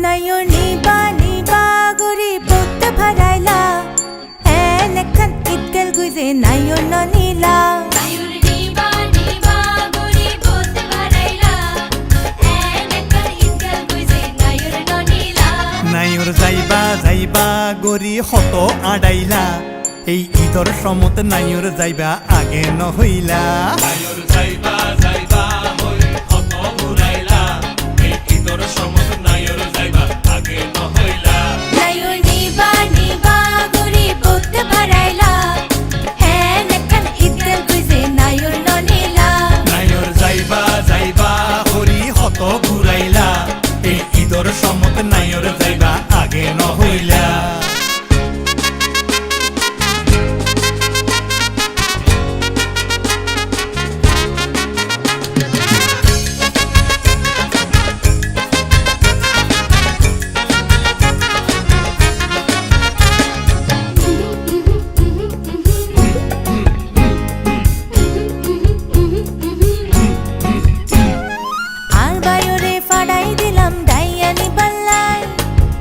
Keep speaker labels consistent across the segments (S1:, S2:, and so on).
S1: নয়নি বানি বাগরি পড়তে ভরাইলা এনেখান ইতকেল গুইজে নয়ন নীলা
S2: নয়নি বানি বাগরি পড়তে ভরাইলা এনেখান ইতকেল গুইজে নয়ন নীলা
S3: নায়র যাইবা যাইবা গরি হত আড়াইলা এই ঈদর সমত নায়র যাইবা আগে নহইলা
S4: নায়র যাইবা যাইবা হই হত ঘুরাইলা এই ঈদর সমত নায়র যাইবা আগে নহইলা
S2: নয়নি বানি বাগরি পড়তে ভরাইলা এনেখান ইতকেল গুইজে নয়ন নীলা
S3: নায়র যাইবা যাইবা গরি হত ঘুরাইলা এই ঈদর সমত নায়র যাইবা আগে নহইলা
S1: আর বায়রে ফাড়াই দিলাম ডাইয়ানি পাল্লাই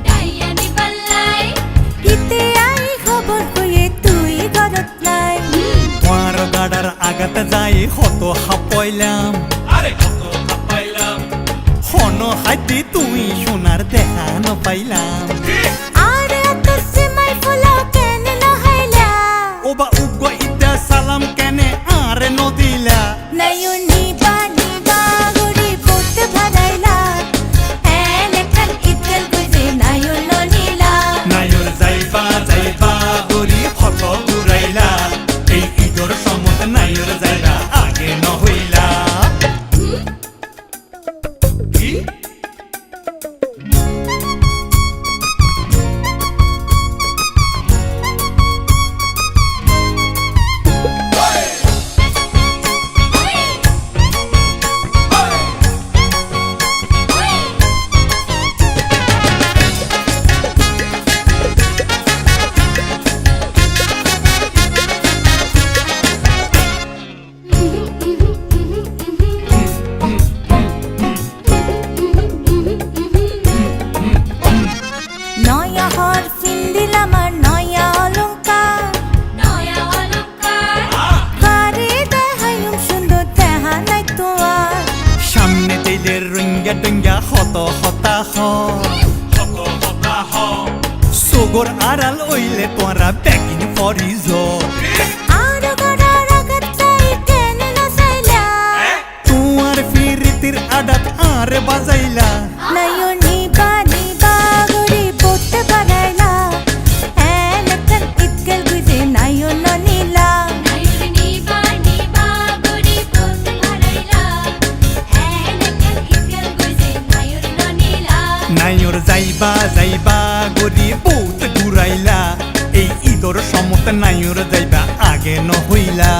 S2: ডাইয়ানি পাল্লাই
S1: ইতে আই খবর কইয়ে তুই ঘরত নাই
S3: তোমার গাড়ার আগাত যাই হত হাপইলাম
S4: আরে কত কাপাইলাম
S3: হন হাইতে তুই সোনার দেখা নপাইলাম
S1: আর এত সিমাই ফুলাও কেন নহাইলা
S3: ওবা উগ ইটা সালাম কেনে আরে নদিলা
S1: নয়নি বানি বাগরি পড়তে ভরাইলা এনেখান ইতকেল গুইজে নয়ন নীলা
S3: নায়র যাইবা যাইবা গরি হত ঘুরাইলা এই ঈদর সমত নায়র যাইবা আগে নহইলা
S4: কি
S1: নয়া হর ফিন্দিলাম আর নয়া অলংকার
S2: নয়া অলংকার
S1: কারে দেখাইম সুন্দর দেহা নাই তো আর
S3: সামনে তেলের রঙ্গা ডঙ্গা হত হতাহ
S4: কত কথা হ
S3: সগর আড়াল ওইলে তোরা ব্যাগিন ফরিজ
S1: আর গড়ার আঘাত চাই কেন নসাইলা
S3: তোমার ফিরিতির আডাত আর বাজাইলা
S1: নয়নি বানি বাগরি পড়তে ভরাইলা এনেখান ইতকেল গুইজে নয়ন নীলা
S2: নয়নি বানি বাগরি পড়তে ভরাইলা এনেখান ইতকেল গুইজে নয়ন নীলা
S3: নায়র যাইবা যাইবা গরি বহুত ঘুরাইলা এই ঈদর সমত নায়র যাইবা আগে নহইলা